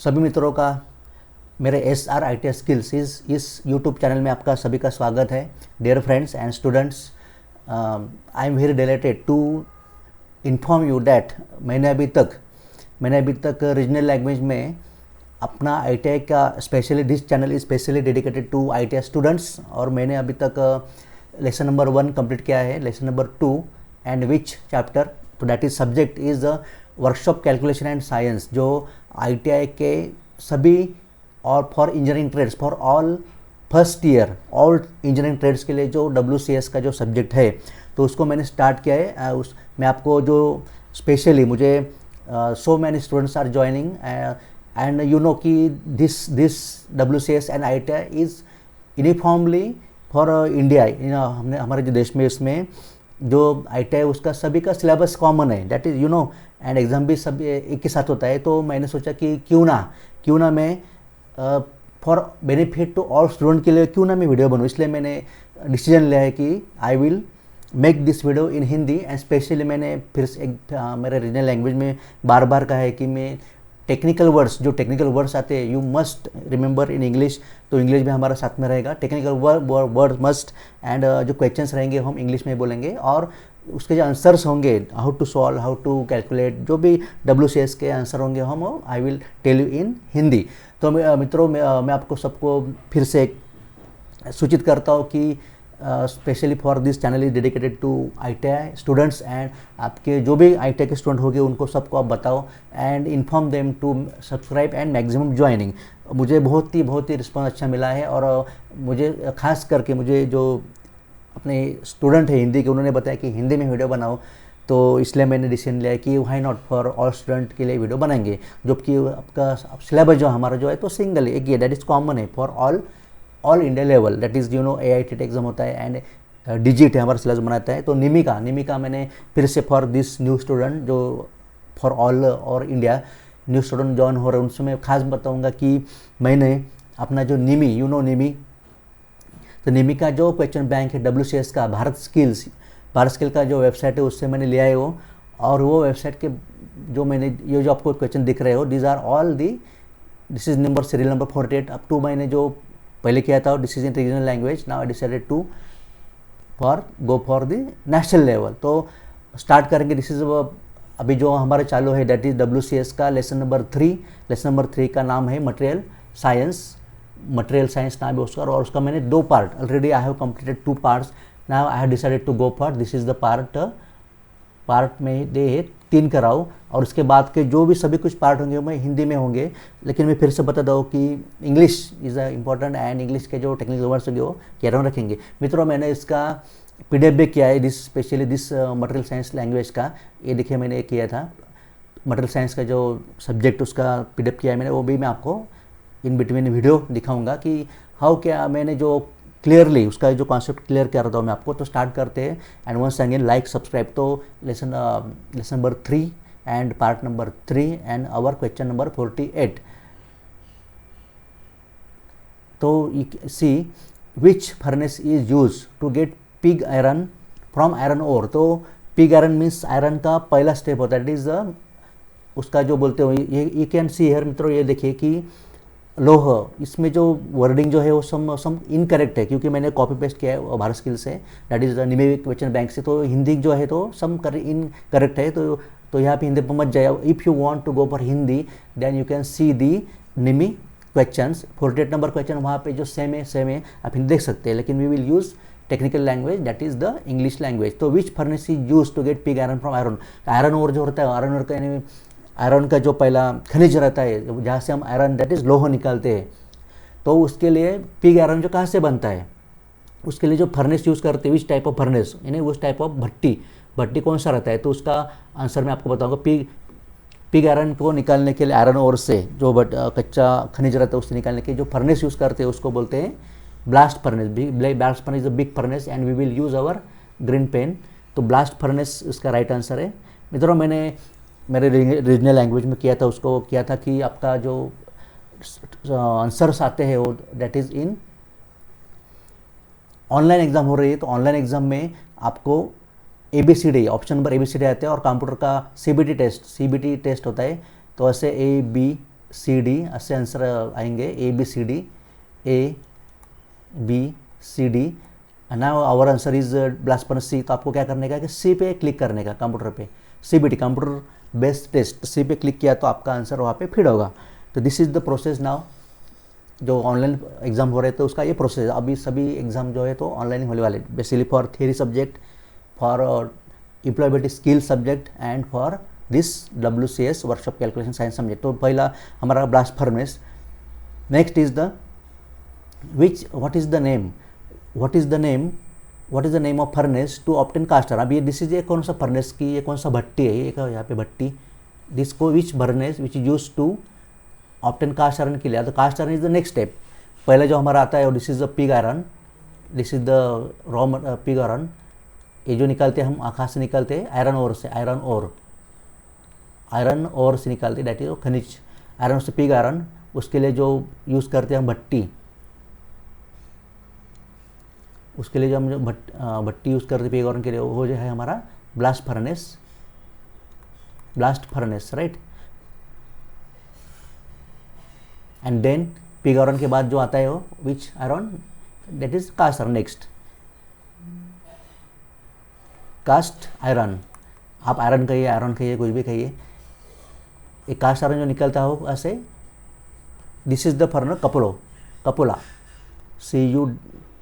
सभी मित्रों का मेरे S R I T skills इस यूट्यूब चैनल में आपका सभी का स्वागत है। Dear friends and students, I am very delighted to inform you that मैंने अभी तक रीजनल लैंग्वेज में अपना आई टी आई का specially this channel is specially dedicated to I T I students, और मैंने अभी तक लेसन नंबर 1 कंप्लीट किया है, lesson number 2 and which chapter, तो that is subject is workshop calculation and science, जो आईटीआई के सभी और for engineering trades for all first year all engineering trades के लिए जो WCS का जो सब्जेक्ट है, तो उसको मैंने स्टार्ट किया है। मैं आपको जो स्पेशली मुझे so many students are joining and you know कि दिस WCS एंड ITI is uniformly for India. हमने हमारे जो देश में इसमें जो ITI उसका सभी का सिलेबस कॉमन है, that is you know, and exam भी सब एक ही साथ होता है। तो मैंने सोचा कि क्यों ना मैं for benefit to all student के लिए क्यों ना मैं वीडियो बनूँ। इसलिए मैंने डिसीजन लिया है कि आई will make this video in Hindi and specially मैंने फिर मेरे रीजनल लैंग्वेज में बार बार कहा है कि मैं टेक्निकल वर्ड्स आते हैं you must remember in English, तो इंग्लिश भी हमारा साथ में रहेगा। टेक्निकल वर्ड मस्ट, एंड जो क्वेश्चंस रहेंगे हम इंग्लिश में बोलेंगे, और उसके जो आंसर्स होंगे, how to solve, how to calculate, जो भी WCS के आंसर होंगे हम I will tell you in Hindi. तो मित्रों, मैं आपको सबको फिर से सूचित करता हूँ कि specially for this channel is dedicated to ITI students, and आपके जो भी ITI के स्टूडेंट होंगे उनको सबको आप बताओ and inform them to subscribe and maximum joining. मुझे बहुत ही रिस्पॉन्स अच्छा मिला है, और मुझे खास करके मुझे जो अपने स्टूडेंट है हिंदी के, उन्होंने बताया कि हिंदी में वीडियो बनाओ, तो इसलिए मैंने डिसीजन लिया कि why not for all student के लिए वीडियो बनाएंगे। जबकि आपका सिलेबस जो हमारा जो है तो सिंगल है, एक ये दैट इज़ कॉमन है for all India level, that is you know AIT exam होता है एंड डिजिट है हमारा सिलेबस बनाता है। तो निमिका मैंने फिर से फॉर दिस न्यू स्टूडेंट जो फॉर ऑल और इंडिया न्यू स्टूडेंट ज्वाइन हो रहे हैं, उनसे मैं खास बताऊँगा कि मैंने अपना जो निमी, तो निमी का जो क्वेश्चन बैंक है WCS का, भारत स्किल का जो वेबसाइट है उससे मैंने लिया है वो, और वो वेबसाइट के जो मैंने ये जो आपको क्वेश्चन दिख रहे हो, this are all this is serial number 48 up to मैंने जो पहले किया था this is in regional language. Now I decided to go for the national level. तो स्टार्ट करेंगे। दिस इज अभी जो हमारा चालू है दैट इज WCS का लेसन नंबर 3 का नाम है मटेरियल साइंस नाम है उसका, और उसका मैंने 2 part already I have completed 2 parts. Now I have decided to go for this is the part में दे 3 कराऊँ, और उसके बाद के जो भी सभी कुछ पार्ट होंगे वो हिंदी में होंगे। लेकिन मैं फिर से बता दूँ कि English is important, and English के जो टेक्निकल वर्ड्स होंगे वो केयर रखेंगे। मित्रों, मैंने इसका PDF भी किया है, specially this material science language का। ये देखिए मैंने किया था मटेरियल साइंस का जो सब्जेक्ट, उसका PDF किया है मैंने, वो भी मैं आपको इन बिटवीन वीडियो दिखाऊंगा कि हाउ क्या मैंने जो क्लियरली उसका जो कॉन्सेप्ट क्लियर कर रहा हूँ मैं आपको। तो स्टार्ट करते हैं, and once again like subscribe. तो lesson number 3 and part number 3 and our question number 48। तो you see which furnace is used to get pig iron from iron ore। तो pig iron मीन्स आयरन का पहला step होता है, it is उसका जो बोलते हो ये यू कैन सी हियर। मित्रों, ये देखिए कि लोह, इसमें जो वर्डिंग जो है वो सम इनकरेक्ट है, क्योंकि मैंने कॉपी पेस्ट किया है भारत स्किल से, that is Nimi question bank से। तो हिंदी जो है तो सम इनकरेक्ट है, तो यहाँ पे हिंदी पर मत जाए। If you want to go for Hindi then you can see the निमी क्वेश्चंस 48 नंबर क्वेश्चन, वहाँ पे जो सेम है आप हिंदी देख सकते हैं। लेकिन we will use technical language that is the English language. तो which furnace is use to get pig iron from iron ore जो होता है, आयरन ओर का आयरन का जो पहला खनिज रहता है जहाँ से हम आयरन दैट इज़ लोह निकालते हैं, तो उसके लिए पिग आयरन जो कहाँ से बनता है, उसके लिए जो फर्नेस यूज़ करते हैं, विच टाइप ऑफ फर्नेस, यानी उस टाइप ऑफ भट्टी कौन सा रहता है। तो उसका आंसर मैं आपको बताऊंगा। पिग आयरन को निकालने के लिए आयरन ओर से जो कच्चा खनिज रहता है उससे निकालने के जो फर्नेस यूज़ करते हैं उसको बोलते हैं blast furnace. Blast furnace is a big furnace and we will use our green pen. तो ब्लास्ट फर्नेस इसका राइट आंसर है। मित्रों, मैंने मेरे रीजनल लैंग्वेज में किया था, उसको किया था कि आपका जो आंसर्स आते हैं वो that is in online exam हो रही है। तो ऑनलाइन एग्ज़ाम में आपको ABCD ऑप्शन नंबर ABCD आते हैं, और कंप्यूटर का CBT टेस्ट होता है। तो ऐसे A B सी डी ऐसे आंसर आएंगे, A B C D, A B C D. ना our answer is blast furnace C. तो आपको क्या करने का है कि सी पे क्लिक करने का कंप्यूटर पे, CBT कंप्यूटर बेस्ड टेस्ट, सी पे क्लिक किया तो आपका आंसर वहाँ पे फीड होगा। तो this is the process now. जो ऑनलाइन एग्जाम हो रहे थे उसका ये प्रोसेस, अभी सभी एग्जाम जो है तो ऑनलाइन होने वाले, basically for theory subject, for employability skill subject and for this WCS workshop calculation science subject. तो पहला हमारा blast furnace. Next is the what is the name of furnace to obtain cast iron। अब ये this is ये कौन सा furnace की, ये कौन सा भट्टी है, ये यहाँ पे भट्टी, दिसको which furnace which is use to obtain cast iron के लिए। तो cast iron is the next step. पहले जो हमारा आता है this is the pig iron, this is the raw pig iron. ये जो निकालते हैं हम आँखा से निकालते हैं आयरन ओर से, आयरन ओर से निकालते हैं, डैट इज खनिज आयरन से पिग आयरन। उसके लिए जो यूज़ करते हैं हम भट्टी, उसके लिए जो हम जो भट्टी यूज़ करते हैं पिग आयरन के लिए वो जो है हमारा blast furnace right. And then pig iron के बाद जो आता है वो which iron, that is cast iron. Next cast iron, आप आयरन कहिए कुछ भी कहिए। एक कास्ट आयरन जो निकलता हो ऐसे, this is the furnace cupola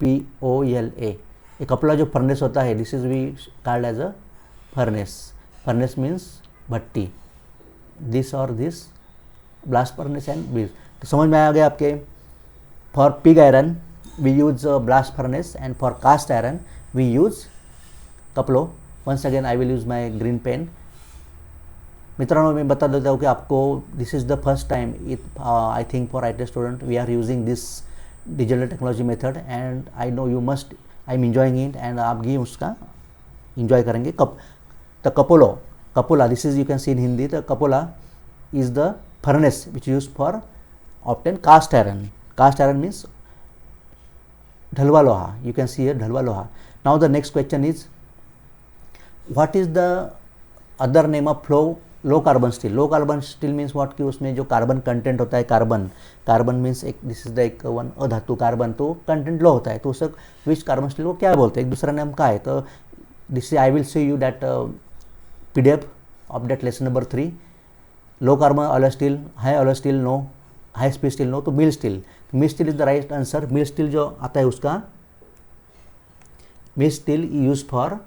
CUPOLA। ये कपोला जो फर्नेस होता है, this is we called as a furnace means भट्टी, दिस और दिस ब्लास्ट फर्नेस एंड बीज। तो समझ में आ गया आपके। For pig iron we use blast furnace and for cast iron we use cupola. Once again I will use my green pen. मित्रों मैं बता देता हूँ कि आपको this is the first time I think for IT student we are using this digital technology method and I know you must, I am enjoying it and आप भी उसका इंजॉय करेंगे। The cupola this is you can see in Hindi. The cupola is the furnace which use for obtain cast iron means ढलवा लोहा, you can see here ढलवा लोहा। Now the next question is what is the other name of low carbon steel। Low carbon steel means what, कि उसमें जो carbon content होता है, carbon means एक this is the एक वन अधातु कार्बन, तो content लो होता है, तो उसे विच कार्बन स्टील को क्या बोलते हैं, एक दूसरा नाम क्या है। तो this I will show you that PDF of that lesson number 3। Low carbon alloy steel, high alloy steel no, high speed steel no, तो mild steel is the right answer. Mild steel जो आता है उसका, mild steel use for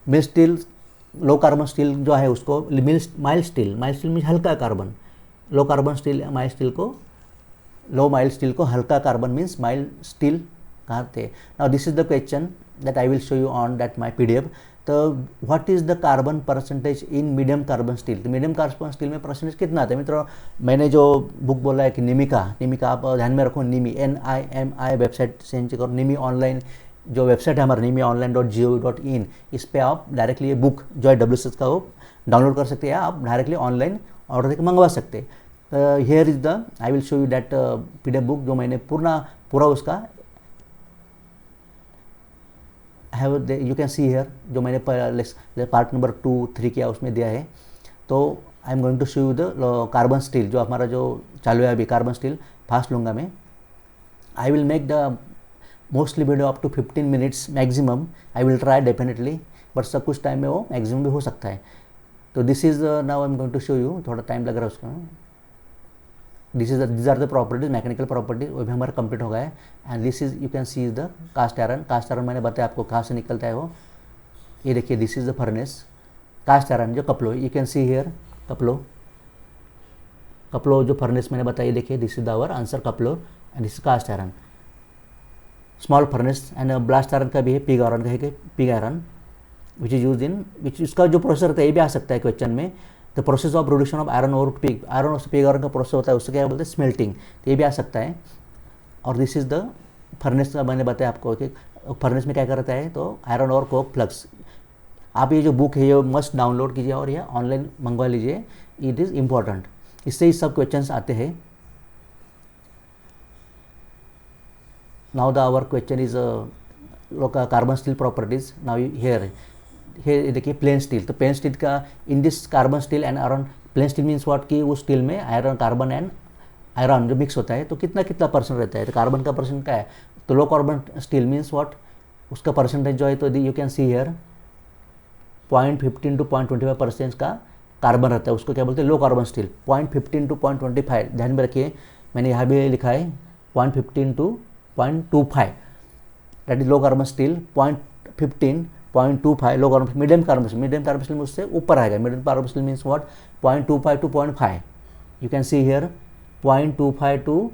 mild steel. Low carbon steel जो है उसको mild steel means हल्का carbon, low carbon steel mild steel को, लो माइल्ड स्टील को हल्का कार्बन मीन्स माइल्ड स्टील कहते हैं। Now this is the question that I will show you on that my PDF। तो what is the carbon percentage in medium carbon steel. तो medium carbon steel में percentage कितना आता है मित्रों। मैंने जो बुक बोला है कि निमिका आप ध्यान में रखो, निमी NIMI वेबसाइट से चेक करो। निमी ऑनलाइन जो वेबसाइट है हमारा nimionline.gov.in, इस पर आप डायरेक्टली ये बुक जो है WCS का वो डाउनलोड कर सकते हैं, आप डायरेक्टली ऑनलाइन ऑर्डर करके मंगवा सकते हैं। Here is the I will show you that PDF book जो मैंने पूरा उसका have, you can see here, जो मैंने पार्ट नंबर 2, 3 किया उसमें दिया है। तो I am going to show you the carbon steel जो हमारा जो चालू है अभी, कार्बन स्टील फास्ट लूँगा मैं। I will make the mostly video up to 15 minutes maximum, I will try definitely, but सब कुछ टाइम में वो मैक्सिमम भी हो सकता है। तो this is now I am going to show you, थोड़ा टाइम लग रहा है उसका। This are the properties, mechanical properties, वो भी हमारा कंप्लीट हो गया है। And this is you can see is the cast iron मैंने बताया आपको कहाँ से निकलता है वो, ये देखिए this is the furnace. Cast iron जो cupola, you can see here cupola जो फर्नेस मैंने बताया, देखिए this is the our answer cupola and this is cast iron. Small furnace and blast iron का भी है, pig iron which is use in which, इसका जो प्रोसेस रहता है ये भी आ सकता है क्वेश्चन में। The process of production of iron और पिग आयरन का प्रोसेस होता है, उससे क्या बोलते हैं स्मेल्टिंग, तो ये भी आ सकता है। और दिस इज द फर्नेस का मैंने बताया आपको कि फर्नेस में क्या करता है, तो आयरन और कोक फ्लक्स। आप ये जो बुक है ये मस्ट डाउनलोड कीजिए और ये ऑनलाइन मंगवा लीजिए, इट इज़ इम्पॉर्टेंट, इससे ही सब क्वेश्चंस आते हैं। Now the our question is carbon steel properties. Now here ये देखिए प्लेन स्टील, तो प्लेन स्टील का in this carbon steel and iron, plain steel means what कि उस स्टील में आयरन, कार्बन एंड आयरन जो मिक्स होता है तो कितना कितना परसेंट रहता है, तो कार्बन का परसेंट क्या है, तो low carbon steel means what, उसका परसेंटेज जो है तो you can see here 0.15 to 0.25% का कार्बन रहता है, उसको क्या बोलते हैं लो कार्बन स्टील। 0.15 to 0.25 ध्यान में रखिए, मैंने यहाँ भी लिखा है 0.15 to 0.25 that is low carbon steel, 0.15 0.25 low carbon, medium carbon steel में उससे ऊपर आएगा, medium carbon steel means what 0.25 to 0.5, you can see here 0.25 to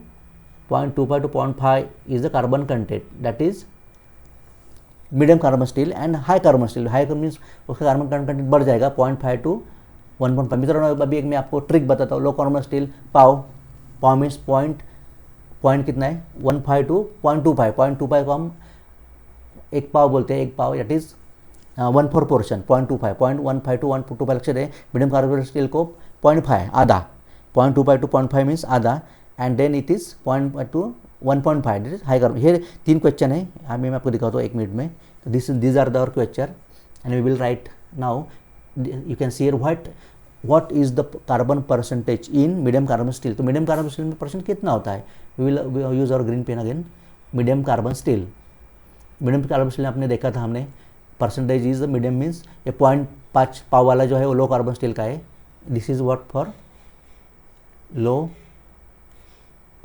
0.5 is the carbon content, that is medium carbon steel and high carbon steel, high carbon means उसका carbon content बढ़ जाएगा 0.5 to 1.5। मित्रों अभी एक मैं आपको ट्रिक बताता हूँ, लो कार्बन स्टील पाव मीन्स पॉइंट कितना है 1.5 to 0.25, 0.25 को हम एक पाव बोलते हैं, एक पाव दैट इज 1/4 पोर्शन 0.25, 0.15 to 1.25 लक्ष्य रहे, मीडियम कार्बन स्टील को 0.5 आधा, 0.25 to 0.5 मीन्स आधा, and then it is 0.5 to 1.5 this high carbon. ये 3 क्वेश्चन है, अभी मैं आपको दिखाता हूँ 1 मिनट में, तो these are the our question and we will write now, you can see here what is the carbon percentage in medium carbon steel, तो मीडियम कार्बन स्टील में परसेंट कितना होता है, we will use our green pen again, medium carbon steel में आपने देखा था हमने, percentage is the medium means ये 0.5 पाव वाला जो है वो लो कार्बन स्टील का है, this is what for low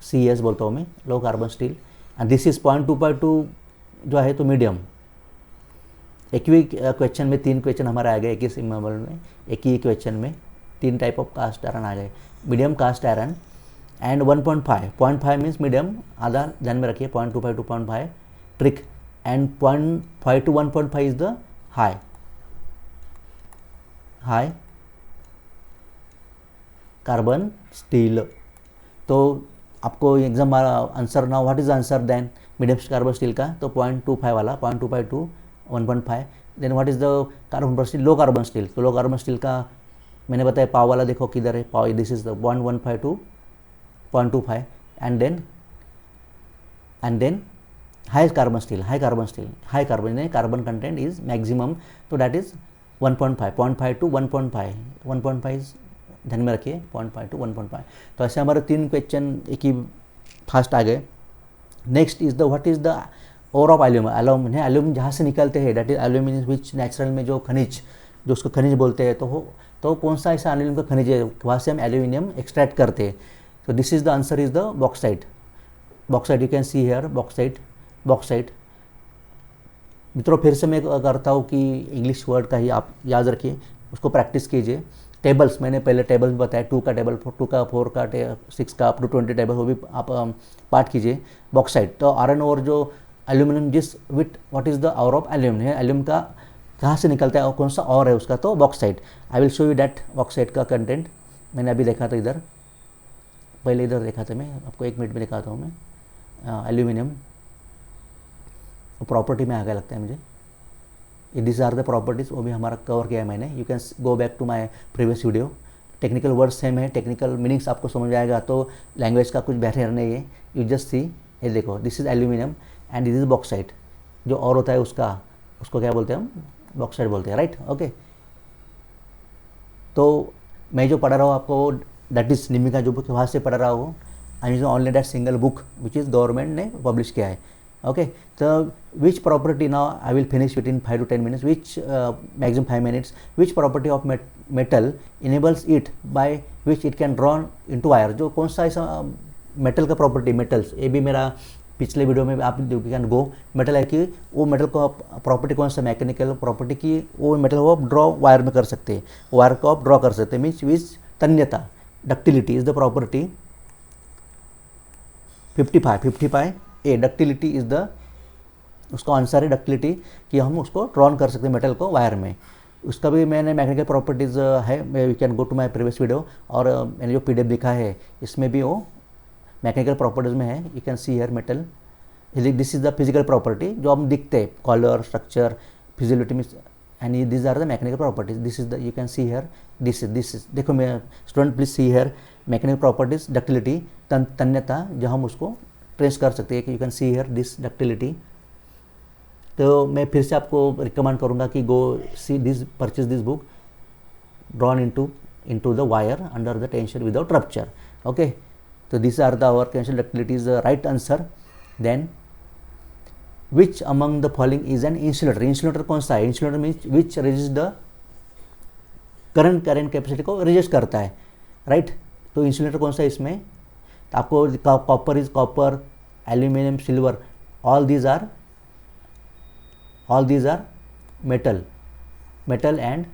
CS बोलता हूँ मैं, लो carbon steel, and this is 0.25 जो है तो मीडियम। एक ही क्वेश्चन में 3 क्वेश्चन हमारे आ गए, एक ही सिंबल में, एक ही क्वेश्चन में 3 टाइप ऑफ कास्ट आयरन आ गए, medium cast iron and 1.5 means medium आधा, ध्यान में रखिए 0.25 to 0.5 trick, and 0.5 to 1.5 is the high carbon steel. तो आपको एग्जाम आंसर ना, what is answer then medium carbon steel का, तो 0.25 वाला 0.25 to 1.5, then what is the carbon steel, low carbon steel, तो लो कार्बन स्टील का मैंने बताया पाव वाला देखो किधर है, पाव this is the 1.15 to 0.25, and then high carbon carbon content is maximum, तो दैट इज 0.5 to 1.5 ध्यान में रखिए 0.5 to 1.5। तो ऐसे हमारे 3 क्वेश्चन एक ही फास्ट आ गए। Next is the what is the ore of aluminium, aluminium जहाँ से निकलते हैं, that is aluminium which natural में जो खनिज, जो उसको खनिज बोलते हैं, तो कौन सा ऐसा एल्यूमिनियम का खनिज है वहाँ से हम एल्यूमिनियम एक्सट्रैक्ट करते हैं, तो this is the answer is the bauxite, you can see here bauxite. मित्रों फिर से मैं करता हूँ कि इंग्लिश वर्ड का ही आप याद रखिए, उसको प्रैक्टिस कीजिए। टेबल्स मैंने पहले टेबल्स बताया, 2 का टेबल, 2 का 4 का 6 का अप टू 20 टेबल, वो भी आप पाठ कीजिए। बॉक्साइट तो आयरन और जो एल्यूमिनियम जिस विथ व्हाट इज द और ऑफ एल्यूमिनियम, एल्यूमिनियम का कहाँ से निकलता है और कौन सा और है उसका, तो bauxite. I will show you that bauxite का कंटेंट, मैंने अभी देखा था इधर, पहले इधर देखा था मैं, आपको 1 मिनट में दिखाता हूँ मैं। एल्यूमिनियम प्रॉपर्टी में आ गया लगता है मुझे, दिस आर द प्रॉपर्टीज़, वो भी हमारा कवर किया है मैंने, you can go back to my previous video. Technical words same है, टेक्निकल मीनिंग्स आपको समझ आएगा, तो लैंग्वेज का कुछ बैरियर नहीं है, यू जस्ट सी, ये देखो this is aluminium and this is bauxite, जो और होता है उसको क्या बोलते हैं हम, बॉक्साइट बोलते हैं, राइट, ओके। तो मैं जो पढ़ रहा हूँ आपको दैट इज निमिका जो बुक वहाँ से पढ़ रहा हूँ, I use only that single book which is government ने पब्लिश किया है, okay, so which property, now I will finish within 5 to 10 minutes, which maximum 5 minutes, which property of metal enables it by which it can drawn into wire, जो कौन सा ऐसा metal का property, metals, ये भी मेरा पिछले वीडियो में आप यू कैन गो, मेटल है कि वो मेटल को प्रॉपर्टी कौन सा, मैकेनिकल प्रॉपर्टी की वो मेटल को आप ड्रॉ वायर में कर सकते हैं, वायर को आप ड्रॉ कर सकते हैं, मीन्स विच तन्यता, ductility is the property 55 A, ductility is the, उसका आंसर है डक्टिलिटी, कि हम उसको ड्रॉन कर सकते हैं मेटल को वायर में। उसका भी मैंने मैकेनिकल प्रॉपर्टीज़ है, you can go to my previous video, और मैंने जो PDF लिखा है इसमें भी वो मैकेनिकल प्रॉपर्टीज़ में है, you can see here metal, this is the physical property जो हम दिखते हैं, colour, structure, feasibility means, and this are the mechanical properties, this is the, you can see here this is, देखो मैं student please see here mechanical properties, ductility तन्यता, जो हम उसको ट्रेस कर सकते हैं, कि you can see here this ductility, तो मैं फिर से आपको रिकमेंड करूँगा कि गो see this purchase this book drawn into the wire under the tension without rupture. Okay, so these are the our tension ductility is the right answer. Then which among the following is an insulator? Insulator कौन सा है? Insulator means which resists the current capacity को resist करता है, right? तो insulator कौन सा है इसमें? आपको copper is copper, aluminum, silver, all these are metal and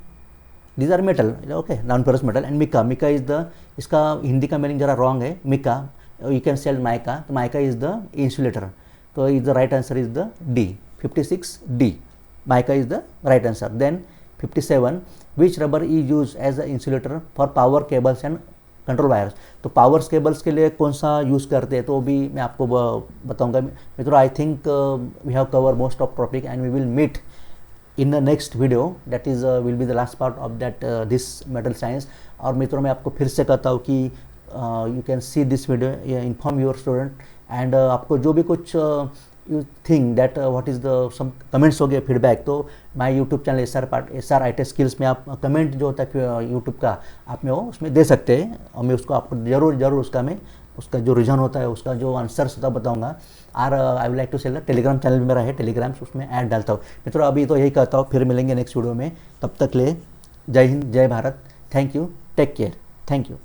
these are metal, okay, non-porous metal. And mica is the, इसका हिंदी का मीनिंग जरा रॉन्ग है, mica, you can sell mica, तो mica is the insulator, तो is the right answer is the D, 56 D, mica is the right answer. Then 57, which rubber is used as an insulator for power cables and control wires? तो powers cables के लिए कौन सा use करते हैं तो भी मैं आपको बताऊंगा मित्रों. I think we have cover most of topic and we will meet in the next video, that is will be the last part of that this metal science. और मित्रों मैं आपको फिर से कहता हूँ कि you can see this video, inform your student and आपको जो भी कुछ you think that what is the some comments हो गए फीडबैक, तो my YouTube channel SR IT skills में आप कमेंट जो होता है यूट्यूब का आप में वो उसमें दे सकते हैं और मैं उसको आपको ज़रूर उसका जो रीजन होता है उसका जो आंसर्स होता बताऊंगा. और I would like to sell Telegram channel भी मेरा है, टेलीग्राम उसमें ऐड डालता हूँ. मित्रों अभी तो यही कहता हूँ, फिर मिलेंगे नेक्स्ट वीडियो में. तब तक ले जय हिंद, जय Bharat. Thank you, take care, thank you.